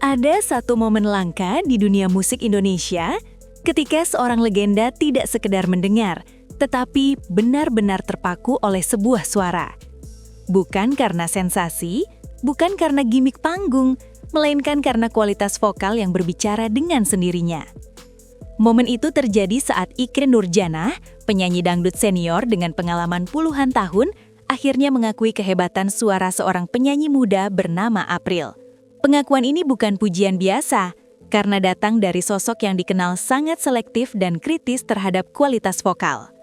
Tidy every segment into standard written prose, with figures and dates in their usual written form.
Ada satu momen langka di dunia musik Indonesia ketika seorang legenda tidak sekedar mendengar, tetapi benar-benar terpaku oleh sebuah suara. Bukan karena sensasi, bukan karena gimik panggung, melainkan karena kualitas vokal yang berbicara dengan sendirinya. Momen itu terjadi saat Ikke Nurjanah, penyanyi dangdut senior dengan pengalaman puluhan tahun, akhirnya mengakui kehebatan suara seorang penyanyi muda bernama April. Pengakuan ini bukan pujian biasa, karena datang dari sosok yang dikenal sangat selektif dan kritis terhadap kualitas vokal.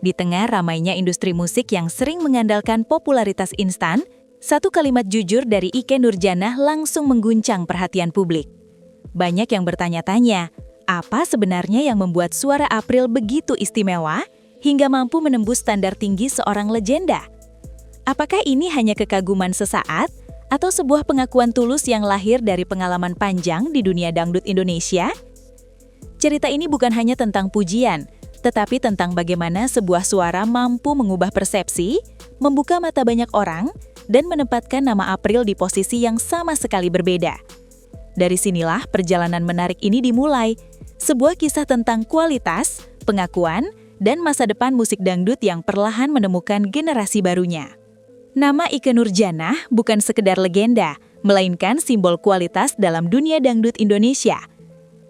Di tengah ramainya industri musik yang sering mengandalkan popularitas instan, satu kalimat jujur dari Ikke Nurjanah langsung mengguncang perhatian publik. Banyak yang bertanya-tanya, apa sebenarnya yang membuat suara April begitu istimewa hingga mampu menembus standar tinggi seorang legenda? Apakah ini hanya kekaguman sesaat atau sebuah pengakuan tulus yang lahir dari pengalaman panjang di dunia dangdut Indonesia? Cerita ini bukan hanya tentang pujian, tetapi tentang bagaimana sebuah suara mampu mengubah persepsi, membuka mata banyak orang, dan menempatkan nama April di posisi yang sama sekali berbeda. Dari sinilah perjalanan menarik ini dimulai, sebuah kisah tentang kualitas, pengakuan, dan masa depan musik dangdut yang perlahan menemukan generasi barunya. Nama Ikke Nurjanah bukan sekedar legenda, melainkan simbol kualitas dalam dunia dangdut Indonesia.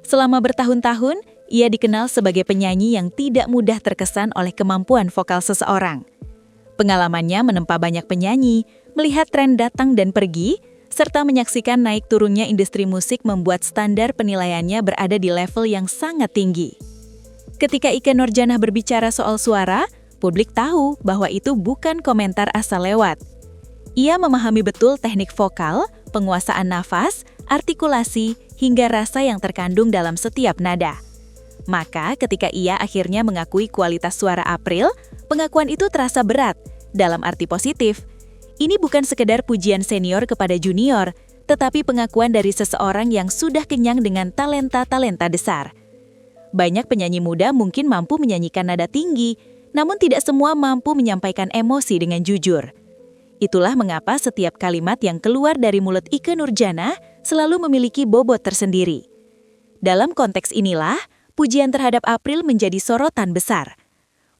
Selama bertahun-tahun, ia dikenal sebagai penyanyi yang tidak mudah terkesan oleh kemampuan vokal seseorang. Pengalamannya menempa banyak penyanyi, melihat tren datang dan pergi, serta menyaksikan naik turunnya industri musik membuat standar penilaiannya berada di level yang sangat tinggi. Ketika Ikke Nurjanah berbicara soal suara, publik tahu bahwa itu bukan komentar asal lewat. Ia memahami betul teknik vokal, penguasaan nafas, artikulasi, hingga rasa yang terkandung dalam setiap nada. Maka ketika ia akhirnya mengakui kualitas suara April, pengakuan itu terasa berat, dalam arti positif. Ini bukan sekedar pujian senior kepada junior, tetapi pengakuan dari seseorang yang sudah kenyang dengan talenta-talenta besar. Banyak penyanyi muda mungkin mampu menyanyikan nada tinggi, namun tidak semua mampu menyampaikan emosi dengan jujur. Itulah mengapa setiap kalimat yang keluar dari mulut Ikke Nurjanah selalu memiliki bobot tersendiri. Dalam konteks inilah, pujian terhadap April menjadi sorotan besar.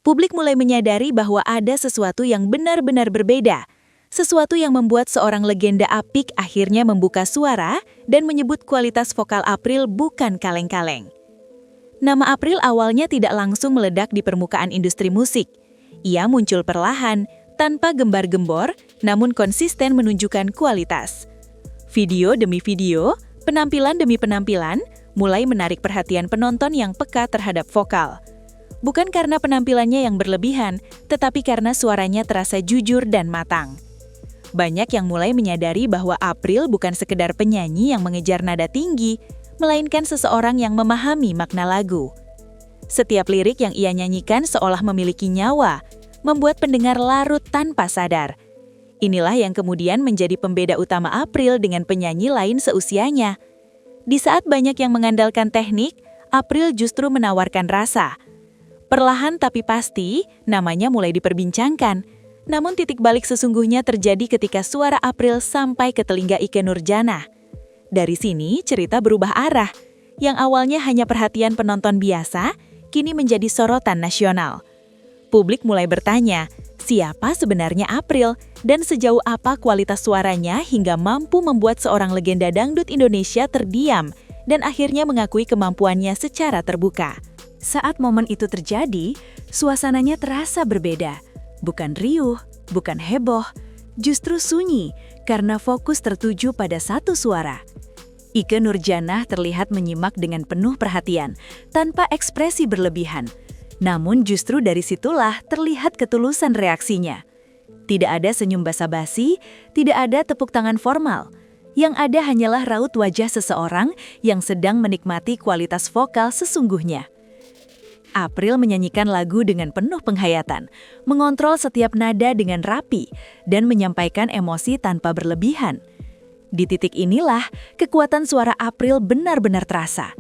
Publik mulai menyadari bahwa ada sesuatu yang benar-benar berbeda, sesuatu yang membuat seorang legenda apik akhirnya membuka suara dan menyebut kualitas vokal April bukan kaleng-kaleng. Nama April awalnya tidak langsung meledak di permukaan industri musik. Ia muncul perlahan, tanpa gembar-gembor, namun konsisten menunjukkan kualitas. Video demi video, penampilan demi penampilan, mulai menarik perhatian penonton yang peka terhadap vokal. Bukan karena penampilannya yang berlebihan, tetapi karena suaranya terasa jujur dan matang. Banyak yang mulai menyadari bahwa April bukan sekedar penyanyi yang mengejar nada tinggi, melainkan seseorang yang memahami makna lagu. Setiap lirik yang ia nyanyikan seolah memiliki nyawa, membuat pendengar larut tanpa sadar. Inilah yang kemudian menjadi pembeda utama April dengan penyanyi lain seusianya. Di saat banyak yang mengandalkan teknik, April justru menawarkan rasa. Perlahan tapi pasti, namanya mulai diperbincangkan. Namun titik balik sesungguhnya terjadi ketika suara April sampai ke telinga Ikke Nurjanah. Dari sini, cerita berubah arah. Yang awalnya hanya perhatian penonton biasa, kini menjadi sorotan nasional. Publik mulai bertanya, siapa sebenarnya April dan sejauh apa kualitas suaranya hingga mampu membuat seorang legenda dangdut Indonesia terdiam dan akhirnya mengakui kemampuannya secara terbuka. Saat momen itu terjadi, suasananya terasa berbeda. Bukan riuh, bukan heboh, justru sunyi karena fokus tertuju pada satu suara. Ikke Nurjanah terlihat menyimak dengan penuh perhatian, tanpa ekspresi berlebihan. Namun justru dari situlah terlihat ketulusan reaksinya. Tidak ada senyum basa-basi, tidak ada tepuk tangan formal. Yang ada hanyalah raut wajah seseorang yang sedang menikmati kualitas vokal sesungguhnya. April menyanyikan lagu dengan penuh penghayatan, mengontrol setiap nada dengan rapi, dan menyampaikan emosi tanpa berlebihan. Di titik inilah, kekuatan suara April benar-benar terasa.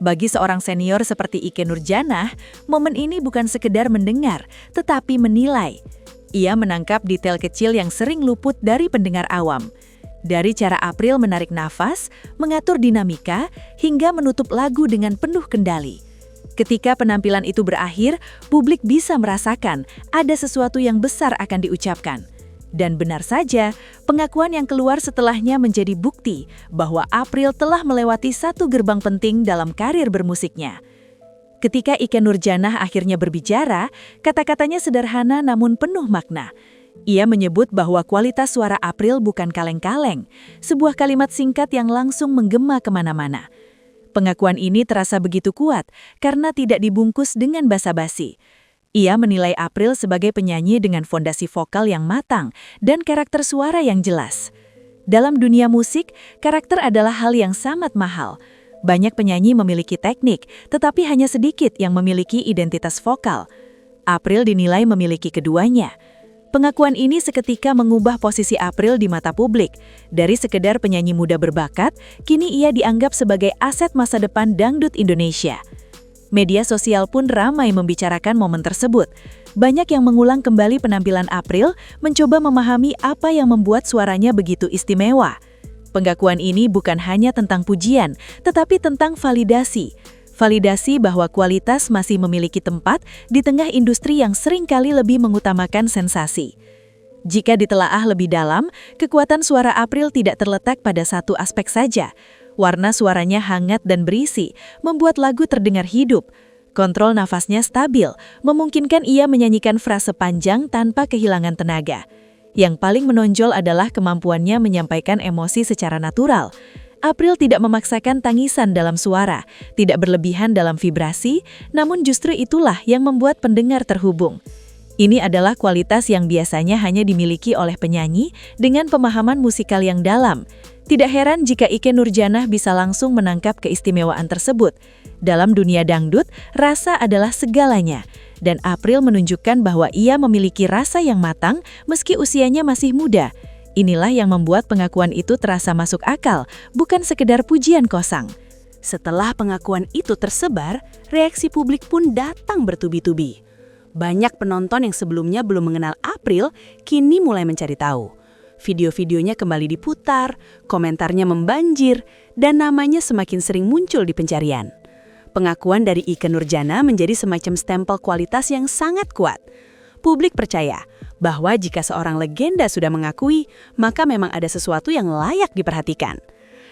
Bagi seorang senior seperti Ikke Nurjanah, momen ini bukan sekedar mendengar, tetapi menilai. Ia menangkap detail kecil yang sering luput dari pendengar awam. Dari cara April menarik nafas, mengatur dinamika, hingga menutup lagu dengan penuh kendali. Ketika penampilan itu berakhir, publik bisa merasakan ada sesuatu yang besar akan diucapkan. Dan benar saja, pengakuan yang keluar setelahnya menjadi bukti bahwa April telah melewati satu gerbang penting dalam karir bermusiknya. Ketika Ikke Nurjanah akhirnya berbicara, kata-katanya sederhana namun penuh makna. Ia menyebut bahwa kualitas suara April bukan kaleng-kaleng, sebuah kalimat singkat yang langsung menggema kemana-mana. Pengakuan ini terasa begitu kuat karena tidak dibungkus dengan basa-basi. Ia menilai April sebagai penyanyi dengan fondasi vokal yang matang dan karakter suara yang jelas. Dalam dunia musik, karakter adalah hal yang sangat mahal. Banyak penyanyi memiliki teknik, tetapi hanya sedikit yang memiliki identitas vokal. April dinilai memiliki keduanya. Pengakuan ini seketika mengubah posisi April di mata publik. Dari sekedar penyanyi muda berbakat, kini ia dianggap sebagai aset masa depan dangdut Indonesia. Media sosial pun ramai membicarakan momen tersebut. Banyak yang mengulang kembali penampilan April, mencoba memahami apa yang membuat suaranya begitu istimewa. Pengakuan ini bukan hanya tentang pujian, tetapi tentang validasi. Validasi bahwa kualitas masih memiliki tempat di tengah industri yang seringkali lebih mengutamakan sensasi. Jika ditelaah lebih dalam, kekuatan suara April tidak terletak pada satu aspek saja. Warna suaranya hangat dan berisi, membuat lagu terdengar hidup. Kontrol nafasnya stabil, memungkinkan ia menyanyikan frase panjang tanpa kehilangan tenaga. Yang paling menonjol adalah kemampuannya menyampaikan emosi secara natural. April tidak memaksakan tangisan dalam suara, tidak berlebihan dalam vibrasi, namun justru itulah yang membuat pendengar terhubung. Ini adalah kualitas yang biasanya hanya dimiliki oleh penyanyi dengan pemahaman musikal yang dalam. Tidak heran jika Ikke Nurjanah bisa langsung menangkap keistimewaan tersebut. Dalam dunia dangdut, rasa adalah segalanya. Dan April menunjukkan bahwa ia memiliki rasa yang matang meski usianya masih muda. Inilah yang membuat pengakuan itu terasa masuk akal, bukan sekedar pujian kosong. Setelah pengakuan itu tersebar, reaksi publik pun datang bertubi-tubi. Banyak penonton yang sebelumnya belum mengenal April, kini mulai mencari tahu. Video-videonya kembali diputar, komentarnya membanjir, dan namanya semakin sering muncul di pencarian. Pengakuan dari Ikke Nurjanah menjadi semacam stempel kualitas yang sangat kuat. Publik percaya bahwa jika seorang legenda sudah mengakui, maka memang ada sesuatu yang layak diperhatikan.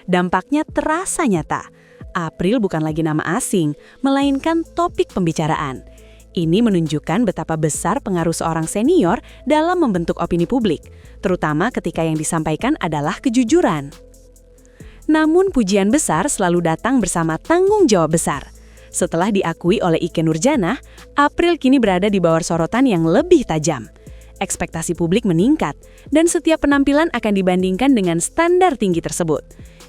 Dampaknya terasa nyata. April bukan lagi nama asing, melainkan topik pembicaraan. Ini menunjukkan betapa besar pengaruh seorang senior dalam membentuk opini publik, terutama ketika yang disampaikan adalah kejujuran. Namun pujian besar selalu datang bersama tanggung jawab besar. Setelah diakui oleh Ikke Nurjanah, April kini berada di bawah sorotan yang lebih tajam. Ekspektasi publik meningkat, dan setiap penampilan akan dibandingkan dengan standar tinggi tersebut.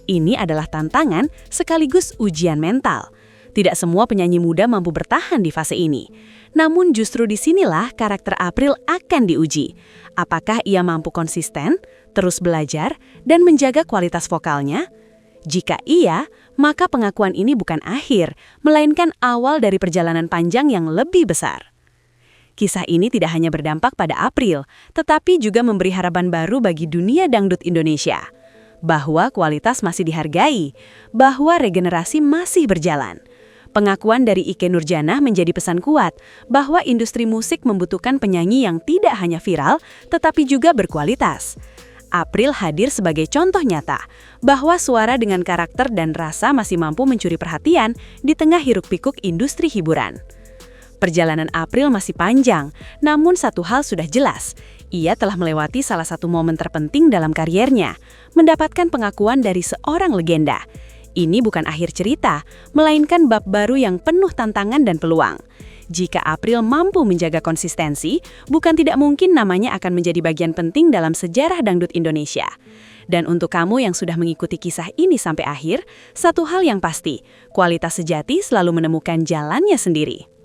Ini adalah tantangan sekaligus ujian mental. Tidak semua penyanyi muda mampu bertahan di fase ini. Namun justru disinilah karakter April akan diuji. Apakah ia mampu konsisten, terus belajar, dan menjaga kualitas vokalnya? Jika iya, maka pengakuan ini bukan akhir, melainkan awal dari perjalanan panjang yang lebih besar. Kisah ini tidak hanya berdampak pada April, tetapi juga memberi harapan baru bagi dunia dangdut Indonesia. Bahwa kualitas masih dihargai, bahwa regenerasi masih berjalan. Pengakuan dari Ikke Nurjanah menjadi pesan kuat bahwa industri musik membutuhkan penyanyi yang tidak hanya viral, tetapi juga berkualitas. April hadir sebagai contoh nyata bahwa suara dengan karakter dan rasa masih mampu mencuri perhatian di tengah hiruk-pikuk industri hiburan. Perjalanan April masih panjang, namun satu hal sudah jelas. Ia telah melewati salah satu momen terpenting dalam kariernya, mendapatkan pengakuan dari seorang legenda. Ini bukan akhir cerita, melainkan bab baru yang penuh tantangan dan peluang. Jika April mampu menjaga konsistensi, bukan tidak mungkin namanya akan menjadi bagian penting dalam sejarah dangdut Indonesia. Dan untuk kamu yang sudah mengikuti kisah ini sampai akhir, satu hal yang pasti, kualitas sejati selalu menemukan jalannya sendiri.